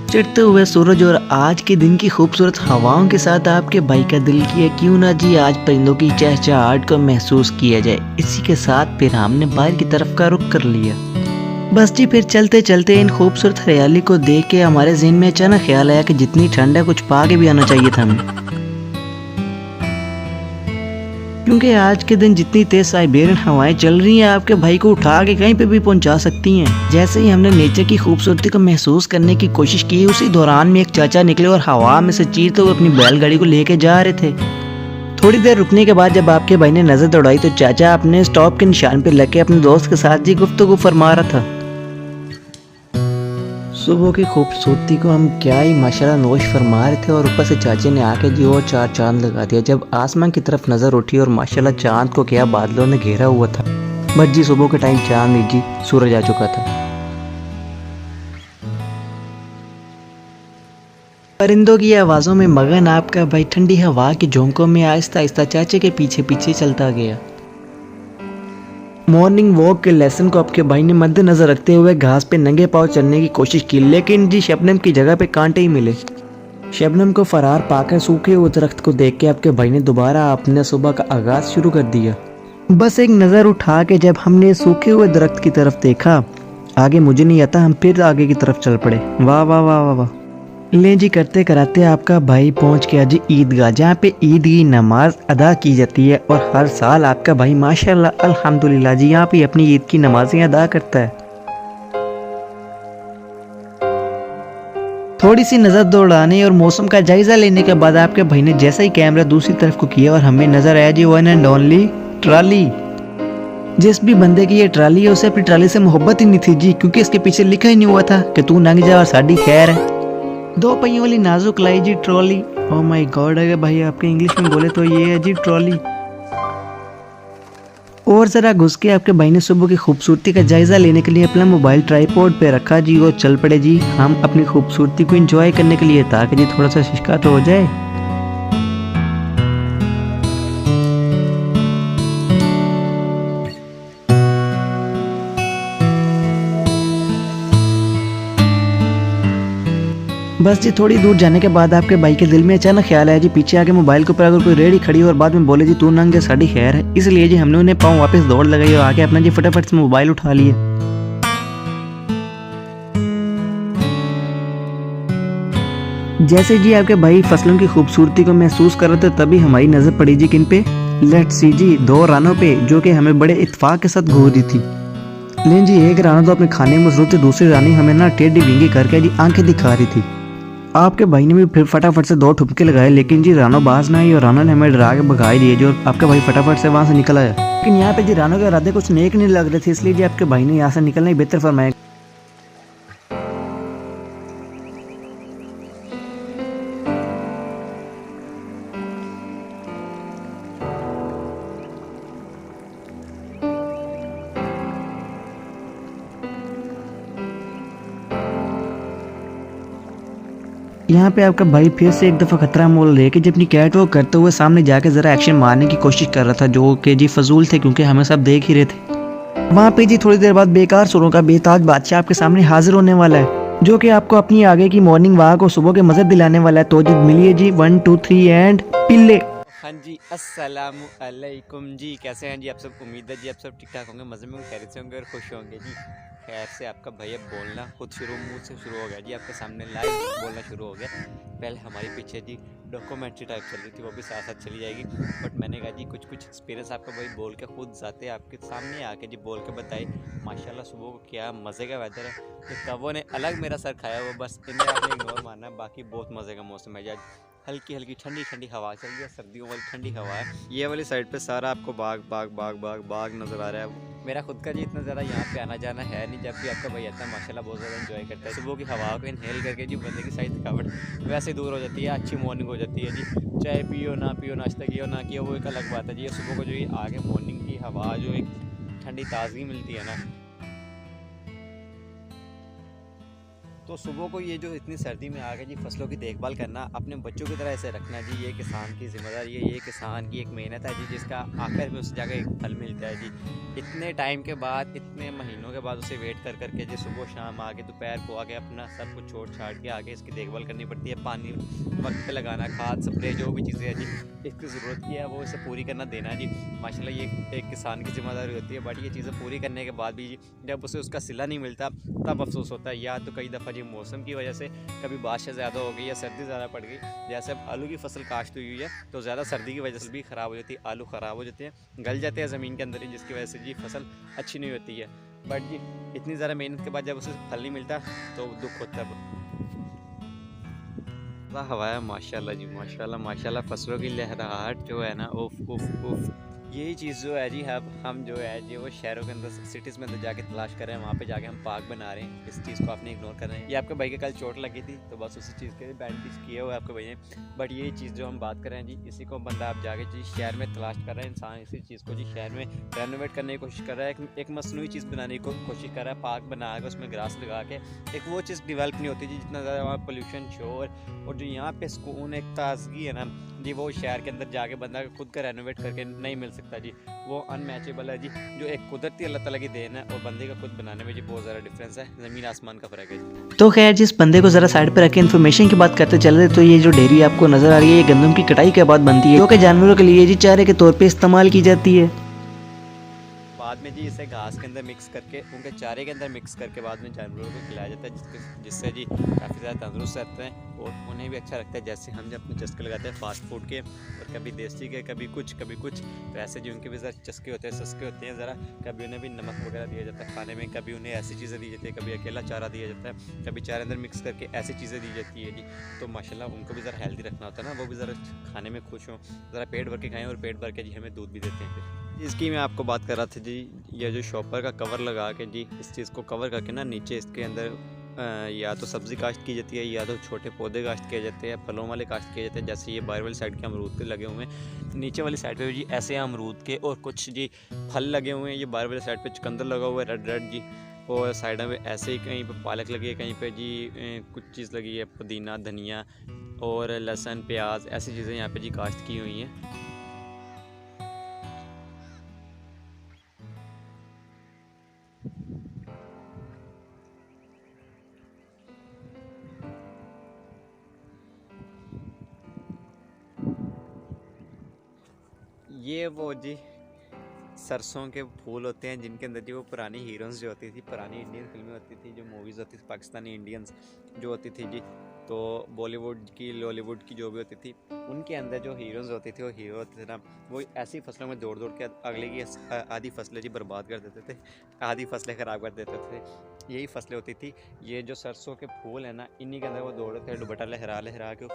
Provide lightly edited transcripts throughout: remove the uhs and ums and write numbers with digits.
चढ़ते हुए सूरज और आज के दिन की खूबसूरत हवाओं के साथ आपके भाई का दिल किया क्यों ना जी आज परिंदों की चहचहाहट को महसूस किया जाए। इसी के साथ फिर हमने बाहर की तरफ का रुख कर लिया। बस जी फिर चलते चलते इन खूबसूरत हरियाली को देख के हमारे ज़हन में अचानक ख्याल आया कि जितनी ठंड है कुछ पा के भी आना चाहिए था हमें, क्योंकि आज के दिन जितनी तेज साइबेरियन हवाएं चल रही हैं आपके भाई को उठा के कहीं पे भी पहुंचा सकती हैं। जैसे ही हमने नेचर की खूबसूरती को महसूस करने की कोशिश की, उसी दौरान में एक चाचा निकले और हवा में से चीरते हुए अपनी बैलगाड़ी को लेके जा रहे थे। थोड़ी देर रुकने के बाद जब आपके भाई ने नजर दौड़ाई तो चाचा अपने स्टॉप के निशान पर लग के अपने दोस्त के साथ जी गुफ्तगू फरमा रहा था। सुबह की खूबसूरती को हम क्या ही माशाल्लाह नोश फरमा रहे थे और ऊपर से चाचे ने आके जी और चार चांद लगा दिया। जब आसमान की तरफ नज़र उठी और माशाल्लाह चांद को क्या बादलों ने घेरा हुआ था। बस जी सुबह के टाइम चांद नहीं जी सूरज आ चुका था। परिंदों की आवाज़ों में मगन आपका भाई ठंडी हवा के झोंकों में आहिस्ता आहिस्ता चाचे के पीछे पीछे चलता गया। मॉर्निंग वॉक के लेसन को आपके भाई ने मद्देनजर रखते हुए घास पे नंगे पांव चलने की कोशिश की, लेकिन जी शबनम की जगह पे कांटे ही मिले। शबनम को फरार पाकर सूखे हुए दरख्त को देख के आपके भाई ने दोबारा अपने सुबह का आगाज शुरू कर दिया। बस एक नज़र उठा के जब हमने सूखे हुए दरख्त की तरफ देखा, आगे मुझे नहीं आता, हम फिर आगे की तरफ चल पड़े। वाह वाह वाह वाह वाह। ले जी करते कराते आपका भाई पहुंच गया जी ईदगाह, जहाँ पे ईद की नमाज अदा की जाती है और हर साल आपका भाई माशाल्लाह अल्हम्दुलिल्लाह जी यहाँ पे अपनी ईद की नमाजें अदा करता है। थोड़ी सी नज़र दौड़ाने और मौसम का जायजा लेने के बाद आपके भाई ने जैसा ही कैमरा दूसरी तरफ को किया और हमें नजर आया जी वन एंड ओनली ट्रॉली। जिस भी बंदे की ये ट्रॉली है उसे अपनी ट्रॉली से मोहब्बत ही नहीं थी जी, क्योंकि इसके पीछे लिखा ही नहीं हुआ था कि तू लंघ जा और साड़ी खैर है। दो पहियों वाली नाजुक लाई जी ट्रॉली। ओह माय गॉड, अगर भाई आपके इंग्लिश में बोले तो ये है जी ट्रॉली। और जरा घुस के आपके भाई ने सुबह की खूबसूरती का जायजा लेने के लिए अपना मोबाइल ट्राइपॉड पे रखा जी और चल पड़े जी हम अपनी खूबसूरती को एंजॉय करने के लिए, ताकि जी थोड़ा सा शिशका तो हो जाए। बस जी थोड़ी दूर जाने के बाद आपके भाई के दिल में अचानक ख्याल आया जी पीछे आके मोबाइल के ऊपर अगर कोई रेडी खड़ी हो और बाद में बोले जी तू नंगे साड़ी खैर है, इसलिए जी हमने उन्हें पाँव वापस दौड़ लगाई और आके अपना जी फटाफट से मोबाइल उठा लिए। जैसे जी आपके भाई फसलों की खूबसूरती को महसूस कर रहे थे तभी हमारी नजर पड़ी जी किन पे, लेट्स सी जी दो रानों पे, जो कि हमें बड़े इत्तेफाक के साथ घूर रही थी। लेकिन जी एक राना तो अपने खाने में मसरूफ थी, दूसरी रानी हमें ना टेढ़ी बिंगी करके जी आंखें दिखा रही थी। आपके भाई ने भी फिर फटाफट से दो ठुमके लगाए, लेकिन जी रानो बाज ना आई और रानो ने हमें डरा के भगाई दिए जो आपका भाई फटाफट से वहां से निकल आया। लेकिन यहाँ पे जी रानो के इरादे कुछ नेक नहीं लग रहे थे, इसलिए जी आपके भाई ने यहाँ से निकलना ही बेहतर फरमाया। यहाँ पे आपका भाई फिर से एक दफ़ा खतरा मोल लेके जब अपनी कैट वॉक करते हुए सामने जाके ज़रा एक्शन मारने की कोशिश कर रहा था, जो कि जी फजूल थे क्योंकि हमें सब देख ही रहे थे। वहाँ पे जी थोड़ी देर बाद बेकार सुरों का बेताज बादशाह आपके सामने हाजिर होने वाला है, जो कि आपको अपनी आगे की मॉर्निंग वॉक और सुबह के मज़े दिलाने वाला है। तो जी मिलिए जी 1 2 3 एंड पिल्ले। हाँ जी अस्सलामु अलैकुम जी, कैसे हैं जी आप सब? उम्मीद है जी आप सब ठीक ठाक होंगे, मज़े में खैरियत से होंगे और खुश होंगे जी। खैर से आपका भैया बोलना खुद मुंह से शुरू हो गया जी, आपके सामने लाइव बोलना शुरू हो गया। पहले हमारे पीछे जी डॉक्यूमेंट्री टाइप चल रही थी, वो भी साथ साथ चली जाएगी, बट मैंने कहा जी कुछ एक्सपीरियंस आपका भाई बोल के खुद जाते आपके सामने आके जी बोल के बताए। माशाल्लाह सुबह को क्या मज़े का वेदर है, तो कवों ने अलग मेरा सर खाया हुआ, बस इन्हें आपने इग्नोर मारना, बाकी बहुत मज़े का मौसम है जी। आज हल्की हल्की ठंडी ठंडी हवा चल रही है, सर्दियों वाली ठंडी हवा है। ये वाली साइड पे सारा आपको बाग बाग बाग बाग बाग नज़र आ रहा है। मेरा खुद का जी इतना ज़्यादा यहाँ पे आना जाना है नहीं, जब भी आपका भाई आता है माशाल्लाह बहुत ज़्यादा एंजॉय करता है। सुबह की हवा को इनहेल करके जी बंदे की सारी थकावट वैसे दूर हो जाती है, अच्छी मॉर्निंग हो जाती है जी। चाय पियो ना पियो, नाश्ता कियो ना किया, वो एक अलग बात है जी। सुबह को जो ये आगे मॉर्निंग की हवा जो एक ठंडी ताजगी मिलती है ना, तो सुबह को ये जो इतनी सर्दी में आके जी फसलों की देखभाल करना, अपने बच्चों की तरह ऐसे रखना जी, ये किसान की जिम्मेदारी है, ये किसान की एक मेहनत है जी, जिसका आखिर में उस जगह एक फल मिलता है जी। इतने टाइम के बाद, इतने महीनों के बाद उसे वेट कर करके जी सुबह शाम आके दोपहर को आके अपना सब कुछ छोड़ छाड़ के आके इसकी देखभाल करनी पड़ती है। पानी वक्त पे लगाना, खाद स्प्रे जो भी चीज़ें हैं जी इसकी ज़रूरत की है वो इसे पूरी करना देना है जी। माशाल्लाह ये एक किसान की जिम्मेदारी होती है। बट ये चीज़ें पूरी करने के बाद भी जी जब उसे उसका सिला नहीं मिलता तब अफसोस होता है। या तो कई दफ़ा जी मौसम की वजह से कभी बारिश ज़्यादा हो गई या सर्दी ज़्यादा पड़ गई, जैसे अब आलू की फसल काश्त हुई है तो ज़्यादा सर्दी की वजह से भी ख़राब हो जाती है, आलू ख़राब हो जाते हैं, गल जाते हैं ज़मीन के अंदर ही, जिसकी वजह से जी फसल अच्छी नहीं होती है। बट जी इतनी ज़्यादा मेहनत के बाद जब उसे फल नहीं मिलता तो दुख होता है। वाह वाह माशाल्लाह जी, माशाल्लाह माशाल्लाह, फसलों की लहराहट जो है ना, उफ उफ उफ। यही चीज़ जो है जी, अब हम जो है जी वो शहरों के अंदर सिटीज़ में अंदर जाके तलाश कर रहे हैं, वहाँ पे जाके हम पार्क बना रहे हैं। इस चीज़ को आपने इग्नोर कर रहे हैं। ये आपके भाई के कल चोट लगी थी तो बस उसी चीज़ के बैंडेज किए हुए आपके भाई ने। बट ये चीज़ जो हम बात कर रहे हैं जी, इसी को बंदा आप जाके जी शहर में तलाश कर रहा है, इंसान इसी चीज़ को जी शहर में रेनोवेट करने की कोशिश कर रहा है, एक मसनूई चीज़ बनाने की कोशिश कर रहा है, पार्क बना के उसमें ग्रास लगा के। एक वो चीज़ डिवेल्प नहीं होती जी, जितना ज़्यादा वहाँ पोल्यूशन, शोर, और जो यहाँ पे सुकून, एक ताजगी है ना जी, वो शहर के अंदर जाके बंदा खुद का रेनोवेट करके नहीं मिल सकता जी। वो अनमैचेबल है जी, जो एक कुदरती अल्लाह ताला की देन है, और बंदे का खुद बनाने में जी बहुत ज़्यादा डिफरेंस है, ज़मीन आसमान का फ़र्क है जी। तो खैर जिस बंदे को ज़रा साइड पे रखे इन्फॉर्मेशन की बात करते चले, तो ये जो डेयरी आपको नज़र आ रही है ये गंदम की कटाई के बाद बनती है, जो कि जानवरों के लिए जी चारे के तौर पे इस्तेमाल की जाती है। बाद में जी इसे घास के अंदर मिक्स करके, उनके चारे के अंदर मिक्स करके बाद में जानवरों को खिलाया जाता है, जिससे जी काफ़ी ज़्यादा तंदुरुस्त रहते हैं और उन्हें भी अच्छा लगता है। जैसे हम जब अपने चस्के लगाते हैं फास्ट फूड के, और कभी देसी के, कभी कुछ तो ऐसे जी उनके भी ज़रा चस्के होते हैं, सस्के होते हैं ज़रा। कभी उन्हें भी नमक वगैरह दिया जाता है खाने में, कभी उन्हें ऐसी चीज़ें दी जाती है, कभी अकेला चारा दिया जाता है, कभी चारे अंदर मिक्स करके ऐसी चीज़ें दी जाती है जी। तो माशाल्लाह उनको भी ज़रा हेल्दी रखना होता है ना, वो भी ज़रा खाने में खुश हों, ज़रा पेट भर के खाएँ, और पेट भर के जी हमें दूध भी देते हैं फिर। इसकी मैं आपको बात कर रहा था जी, ये जो शॉपर का कवर लगा के जी इस चीज़ को कवर करके ना, नीचे इसके अंदर या तो सब्ज़ी काश्त की जाती है, या तो छोटे पौधे काश्त किए जाते हैं, फलों वाले काश्त किए जाते हैं। जैसे ये बाहर वाली साइड के अमरूद के लगे हुए हैं, नीचे वाली साइड पे जी ऐसे अमरूद के और कुछ जी फल लगे हुए हैं। ये बाहर वाली साइड पे चुकंदर लगा हुआ है, रेड रेड जी, और साइड में ऐसे ही कहीं पे पालक लगी है, कहीं पे जी कुछ चीज़ लगी है, पुदीना, धनिया और लहसुन, प्याज, ऐसी चीज़ें यहाँ पे जी काश्त की हुई हैं। ये वो जी सरसों के फूल होते हैं, जिनके अंदर जी वो पुरानी हीरोइंस जो होती थी, पुरानी इंडियन फिल्में होती थी, जो मूवीज़ होती थी पाकिस्तानी इंडियंस जो होती थी जी, तो बॉलीवुड की, लॉलीवुड की जो भी होती थी, उनके अंदर जो हीरोज़ होती थी, वो हीरो होते थे ना, वो ऐसी फसलों में दौड़ दौड़ के अगले की आधी फसलें जी बर्बाद कर देते थे, आधी फसलें ख़राब कर देते थे। यही फसलें होती थी। ये जो सरसों के फूल हैं ना, इन्हीं के अंदर वो दौड़ते थे दुपट्टा लहरा लहरा के।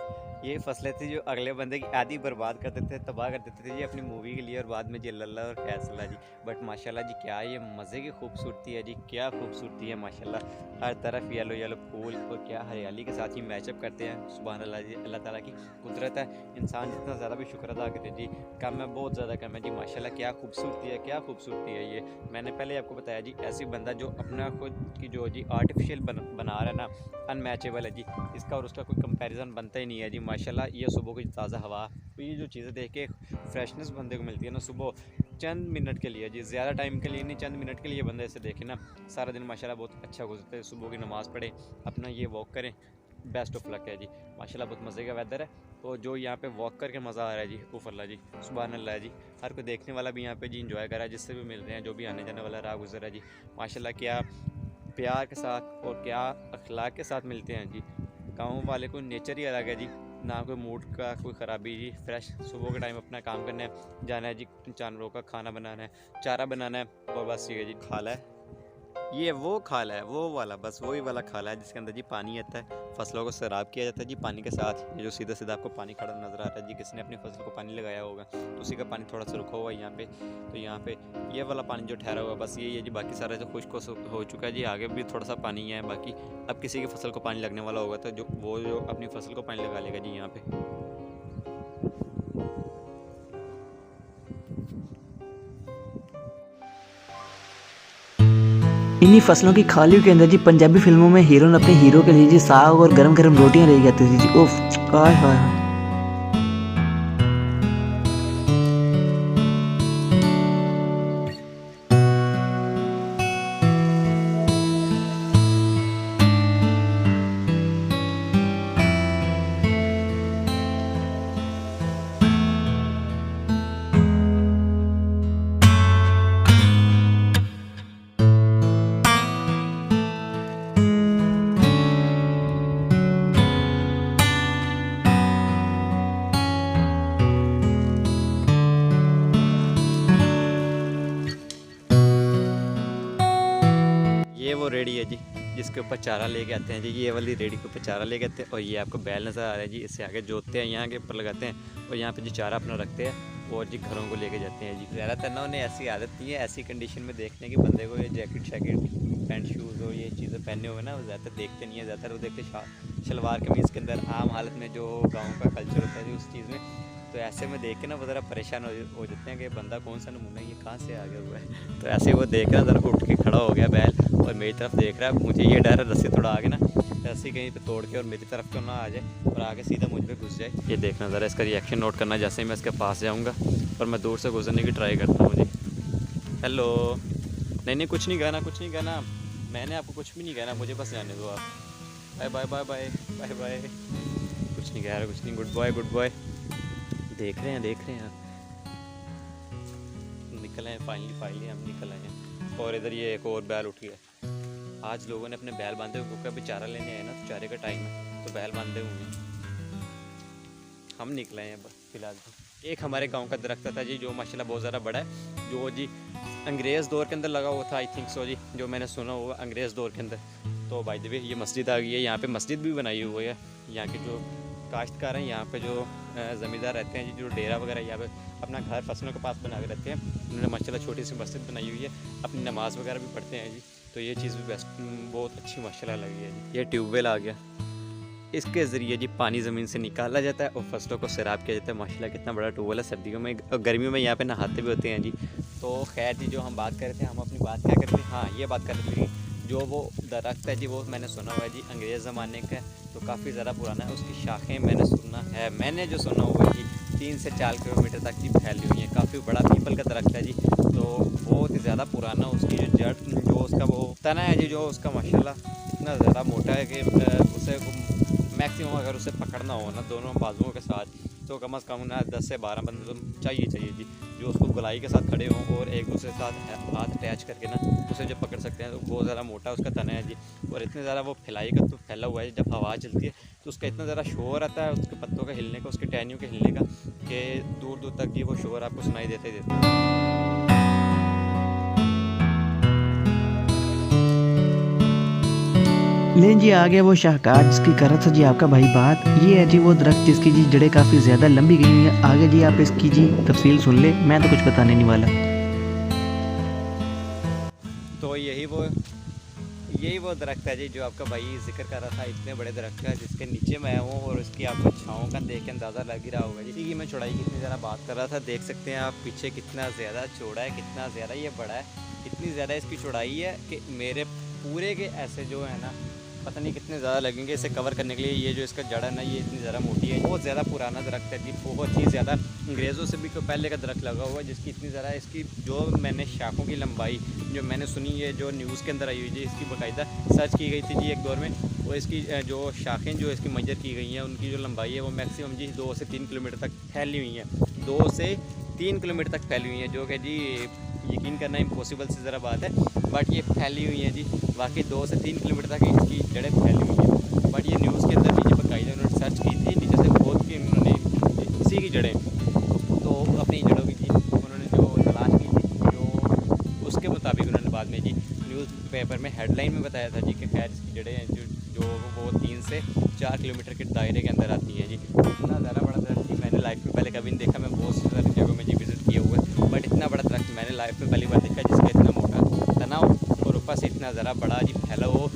ये फसलें थी जो अगले बंदे की आधी बर्बाद कर देते थे, तबाह कर देते थे जी अपनी मूवी के लिए, और बाद में जी अल्लाह और फैसला जी। बट माशाल्लाह जी क्या ये मज़े की खूबसूरती है जी, क्या खूबसूरती है माशाल्लाह। हर तरफ येलो येलो फूल, और क्या हरियाली के साथ ही मैचअप करते हैं। सुभान अल्लाह जी, अल्लाह ताला की कुदरत है। इंसान जितना ज़्यादा भी शुक्र अदा करे जी कम है, बहुत ज़्यादा कम है जी। माशाल्लाह क्या खूबसूरती है, क्या खूबसूरती है ये। मैंने पहले आपको बताया जी, ऐसी बंदा जो अपना खुद की जो जी आर्टिफिशियल बना रहा है ना, अनमैचेबल है जी। इसका और उसका कोई कंपैरिजन बनता ही नहीं है जी। माशाल्लाह ये सुबह की ताज़ा हवा, तो ये जो चीज़ें देख के फ्रेशनेस बंदे को मिलती है ना सुबह, चंद मिनट के लिए जी, ज़्यादा टाइम के लिए नहीं, चंद मिनट के लिए बंदा इसे देखे ना, सारा दिन माशाल्लाह बहुत अच्छा गुजरता है। सुबह की नमाज़ पढ़े, अपना ये वॉक करें, बेस्ट ऑफ लक है जी। माशाल्लाह बहुत मज़े का वेदर है। तो जो यहाँ पे वॉक करके मज़ा आ रहा है जी, उफ़ अल्लाह जी, सुभान अल्लाह जी। हर कोई देखने वाला भी यहाँ पे जी इंजॉय कर रहा है, जिससे भी मिल रहे हैं, जो भी आने जाने वाला राह गुजर है जी। माशाल्लाह क्या प्यार के साथ और क्या अखलाक के साथ मिलते हैं जी। गाँव वाले को नेचर ही अलग है जी, ना कोई मूड का कोई ख़राबी जी। फ्रेश सुबह के टाइम अपना काम करना है, जाना है जी, जानवरों का खाना बनाना है, चारा बनाना है, और बस ये जी खाला है। ये वो खाला है, वो वाला, बस वही वाला खाला है जिसके अंदर जी पानी आता है, फसलों को सैराब किया जाता है जी पानी के साथ। ये जो सीधा सीधा आपको पानी खड़ा नज़र आ रहा है जी, किसने अपनी फसल को पानी लगाया होगा, तो उसी का पानी थोड़ा सा रुका हुआ है यहाँ पे। तो यहाँ पे ये वाला पानी जो ठहरा हुआ है, बस यही है जी, बाकी सारा जो खुश्क हो चुका है जी। आगे भी थोड़ा सा पानी है बाकी। अब किसी की फसल को पानी लगने वाला होगा तो जो अपनी फसल को पानी लगा लेगा जी यहाँ पे। इन्हीं फसलों की खालियों के अंदर जी पंजाबी फिल्मों में हीरोइन अपने हीरो के लिए जी साग और गरम गरम रोटियां ले जाती थी जी। उफ, हाय हाय। ये वो रेडी है जी जिसके ऊपर चारा लेके आते हैं जी। ये वाली रेडी के ऊपर चारा लेके आते हैं और ये आपको बैल नज़र आ रहा है जी। इससे आगे जोतते हैं, यहाँ के ऊपर लगाते हैं और यहाँ पे जी चारा अपना रखते हैं और जी घरों को लेके जाते हैं जी। ज़्यादातर ना उन्हें ऐसी आदत नहीं है ऐसी कंडीशन में देखने की बंदे को ये जैकेट शैकेट पैंट शूज़ और ये चीज़ें पहने हुए ना वो ज़्यादातर देखते नहीं है। ज़्यादातर वो देखते शलवार कमीज़ के अंदर आम हालत में जो गाँव का कल्चर होता है जी उस चीज़ में। तो ऐसे में देख के ना वो ज़रा परेशान हो जाते हैं कि बंदा कौन सा नमूना है, ये कहाँ से आ गया हुआ है। तो ऐसे वो देख रहा ज़रा उठ के खड़ा हो गया बैल और मेरी तरफ देख रहा है। मुझे ये डर है रस्सी थोड़ा आगे ना रस्सी कहीं पे तोड़ के और मेरी तरफ क्यों ना आ जाए और आगे सीधा मुझ पे घुस जाए। ये देखना ज़रा इसका रिएक्शन नोट करना। जैसे ही मैं इसके पास जाऊँगा और मैं दूर से गुजरने की ट्राई करता हूँ जी। हेलो, नहीं कुछ नहीं कहना, कुछ नहीं कहना, मैंने आपको कुछ भी नहीं कहना, मुझे बस जाने दो आप। Bye bye bye bye bye bye. कुछ नहीं कह रहा, कुछ नहीं। Good boy good boy. देख रहे हैं निकल आए फाइनली हम निकल आए हैं। और इधर ये एक और बैल उठ गया। आज लोगों ने अपने बैल बांधे हुए क्योंकि अभी चारा लेने आए ना तो चारे का टाइम है तो बैल बांधे हुए हैं। हम निकले हैं फिलहाल तो। एक हमारे गांव का दरख्त था जी जो माशाल्लाह बहुत ज़्यादा बड़ा है, जो जी अंग्रेज़ दौर के अंदर लगा हुआ था। आई थिंक सो जी, जो मैंने सुना हुआ अंग्रेज़ दौर के अंदर। तो बाय द वे ये मस्जिद आ गई है, यहाँ पे मस्जिद भी बनाई हुई है। यहाँ के जो काश्तकार हैं, यहाँ पे जो ज़मींदार रहते हैं जी, जो डेरा वगैरह यहाँ पे अपना घर फसलों के पास बना के रहते हैं, उन्होंने माशाल्लाह छोटी सी मस्जिद बनाई हुई है, अपनी नमाज़ वगैरह भी पढ़ते हैं जी। तो ये चीज़ भी बेस्ट बहुत अच्छी माशाल्लाह लगी है जी। ये ट्यूबवेल आ गया, इसके ज़रिए जी पानी ज़मीन से निकाला जाता है और फसलों को सैराब किया जाता है। माशाल्लाह कितना बड़ा ट्यूबवेल है। सर्दियों में और गर्मियों में यहाँ पे नहाते भी होते हैं जी। तो खैर जी, जो हम बात कर रहे थे, हम अपनी बात क्या करते हैं, हाँ ये बात कर रहे थे, जो वो दरख्त है जी वो मैंने सुना हुआ है जी अंग्रेज़ ज़माने का, तो काफ़ी ज़्यादा पुराना है। उसकी शाखें मैंने जो सुना हुआ है जी 3 से 4 किलोमीटर तक की फैली हुई है। काफ़ी बड़ा पीपल का दरख्त है जी, तो बहुत ही ज़्यादा पुराना। उसकी जो जड़, जो उसका वो तना है जी, जो उसका माशाल्लाह इतना ज़्यादा मोटा है कि उसे मैक्सिमम अगर उसे पकड़ना हो ना दोनों बाजुओं के साथ तो कम से कम ना 10 से 12 बंदे तो चाहिए जी, जो उसको गोलाई के साथ खड़े हों और एक दूसरे के साथ हाथ अटैच करके ना उसे जो पकड़ सकते हैं। तो बहुत ज़्यादा मोटा उसका तना है जी, और इतने ज़्यादा वो फैलाई का तो फैला हुआ है। जब हवा चलती है तो उसका इतना ज़्यादा शोर आता है, उसके पत्तों का हिलने का, उसके टहनियों के हिलने का, कि दूर दूर तक जी वो शोर आपको सुनाई देते ही देता है। लेकिन जी आ गया वो शाहकार जिसकी कर रहा था जी आपका भाई बात। ये है जी वो दरख्त जिसकी जी जड़ें काफ़ी ज़्यादा लंबी गई हुई हैं। आगे जी आप इसकी जी तफसील सुन ले, मैं तो कुछ बताने नहीं वाला। तो यही वो दरख्त है जी जो आपका भाई जिक्र कर रहा था। इतने बड़े दरख्त है जिसके नीचे मैं हूँ और उसकी आपको छाँव का देख के अंदाज़ा लग ही रहा होगा जी कि मैं चौड़ाई कितनी ज़्यादा बात कर रहा था। देख सकते हैं आप पीछे कितना ज़्यादा चौड़ा है, कितना ज़्यादा ये बड़ा है, इतनी ज़्यादा इसकी चौड़ाई है कि मेरे पूरे के ऐसे जो है ना पता नहीं कितने ज़्यादा लगेंगे इसे कवर करने के लिए। ये जो इसका जड़ है ना ये इतनी ज़्यादा मोटी है, बहुत ज़्यादा पुराना दरख्त है जी, बहुत ही ज़्यादा अंग्रेज़ों से भी पहले का दरख्त लगा हुआ है, जिसकी इतनी ज़्यादा इसकी जो मैंने शाखों की लंबाई जो मैंने सुनी है, जो न्यूज़ के अंदर आई हुई जी, इसकी बाकायदा सर्च की गई थी जी एक दौर में, और इसकी जो शाखें जो इसकी मेजर की गई हैं उनकी जो लंबाई है वो मैक्सिमम जी 2 से 3 किलोमीटर तक फैली हुई हैं, 2 से 3 किलोमीटर तक फैली हुई हैं, जो कि जी यकीन करना इम्पॉसिबल से ज़रा बात है, बट ये फैली हुई हैं जी। बाकी 2 से 3 किलोमीटर तक इसकी जड़ें फैली हुई हैं, बट ये न्यूज़ के अंदर नीचे बाकायदा उन्होंने सर्च की थी, नीचे से खोद के उन्होंने इसी की जड़ें, तो अपनी जड़ों की थी उन्होंने जो तलाश की थी, जो उसके मुताबिक उन्होंने बाद में जी न्यूज़पेपर में हेडलाइन में बताया था जी कि खैर इसकी जड़ें हैं जो वो 3 से 4 किलोमीटर के दायरे के अंदर आती हैं जी। इतना ज़्यादा बड़ा दरख्त थी मैंने लाइफ में पहले कभी नहीं देखा। मैं बहुत सारी जगहों में जी विज़िट किए हुए, बट इतना बड़ा दरख्त मैंने लाइफ में पहली बार देखा जिसका इतना मोटा तना हो और ऊपर से इतना ज़रा बड़ा जी फैला हो।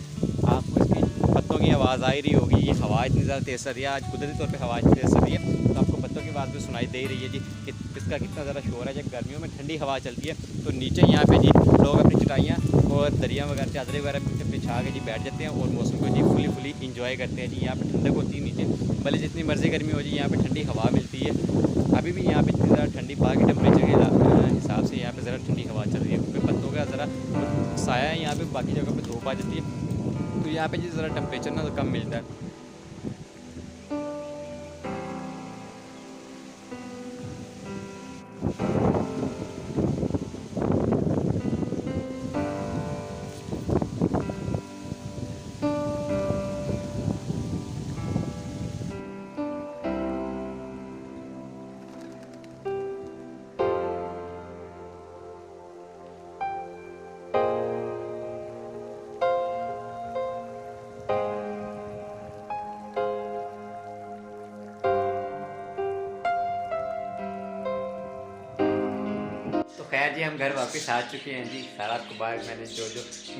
आपको इसकी पत्तों की आवाज़ आ ही रही होगी, ये हवा इतनी ज़्यादा तेज़ चल रही है, आज कुदरती तौर पर हवा इतनी तेज़ चल रही है तो आपको पत्तों की आवाज़ भी सुनाई दे रही है जी कि इसका कितना ज़्यादा शोर है। जब गर्मियों में ठंडी हवा चलती है तो नीचे यहाँ पे जी लोग अपनी चटाइयाँ और और दरिया वगैरह चादरें वगैरह बिछा के जी बैठ जाते हैं और मौसम को जी फुली इंजॉय करते हैं जी। यहाँ पे ठंडक होती है नीचे, भले जितनी मर्ज़ी गर्मी हो जी यहाँ पे ठंडी हवा मिलती है। अभी भी यहाँ पे इतनी ज़्यादा ठंडी बाहर के टेम्परेचर के हिसाब से यहाँ पे ज़रा ठंडी हवा चल रही है, क्योंकि पत्तों का ज़रा साया है यहाँ पे, बाकी जगह पे धूप आ जाती है, तो यहाँ पे जी ज़रा टेम्परेचर ना कम मिलता है। तो खैर जी हम घर वापस आ चुके हैं जी। सारा आपको बाहर मैंने जो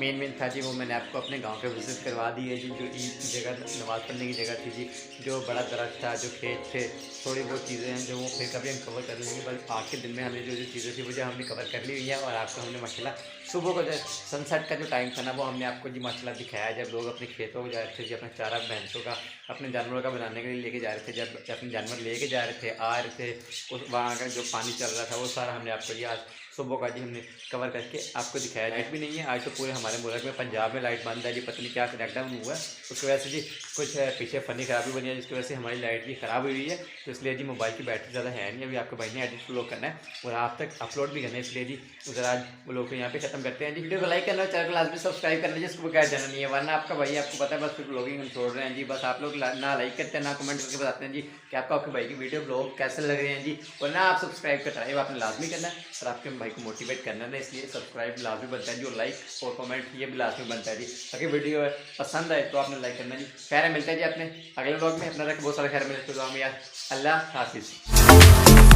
मेन था जी वो मैंने आपको अपने गांव के विज़िट करवा दी है जी। जो ईद की जगह, नमाज़ पढ़ने की जगह थी जी, जो बड़ा दरख्त था, जो खेत थे, थोड़ी बहुत चीज़ें हैं जो वो फिर कभी हम कवर कर लेंगे। बस आज के दिन में हमने जो चीज़ें थी वो जो हमने कवर कर ली हुई है। और आपको हमने माशाल्लाह सुबह को जो सनसेट का जो टाइम था ना वो हमने आपको जी माशाल्लाह दिखाया, जब लोग अपने खेतों को जा रहे थे जी, अपने चारा भैंसों का, अपने जानवरों का बनाने के लिए लेके जा रहे थे, जब अपने जानवर लेके जा रहे थे, आ रहे थे, उस वहाँ का जो पानी चल रहा था वो सारा हमने आपको जी आज सुबह का जी हमने कवर करके आपको दिखाया। लाइट भी नहीं है आज तो पूरे हमारे मुल्क में, पंजाब में लाइट बंद है जी, पता नहीं क्या लॉकडाउन हुआ है उसकी वजह से जी, कुछ पीछे फ़नी खराबी बनी है जिसकी वजह से हमारी लाइट भी ख़राब हुई है। तो इसलिए जी मोबाइल की बैटरी ज़्यादा है नहीं, अभी आपके भाई ने एडिट व्लॉग करना है और आप तक अपलोड भी करना है, इसलिए जी उधर आज वो लोग को यहाँ पे खत्म करते हैं जी। वीडियो को लाइक करना, चैनल को लाजमी सब्सक्राइब करना जिसको बगैर जाना नहीं है, वरना आपका भाई आपको पता है बस फिर ब्लॉगिंग हम छोड़ रहे हैं जी। बस आप लोग ना लाइक करते हैं ना कमेंट करके बताते हैं जी कि आपको आपके भाई की वीडियो ब्लॉग कैसे लग रहे हैं जी, और ना आप सब्सक्राइब करना है, आपने लाजमी करना है और आपके भाई को मोटिवेट करना है, इसलिए सब्सक्राइब लाजमी बनता है जी, और लाइक और कमेंट ये भी लाजमी बनता है जी। ताकि वीडियो पसंद आए तो आपने लाइक करना जी। खैर मिलता है जी अपने अगले ब्लॉग में, अपना रख बहुत सारा खैर मिले तो यार अल्लाह हाफिज़।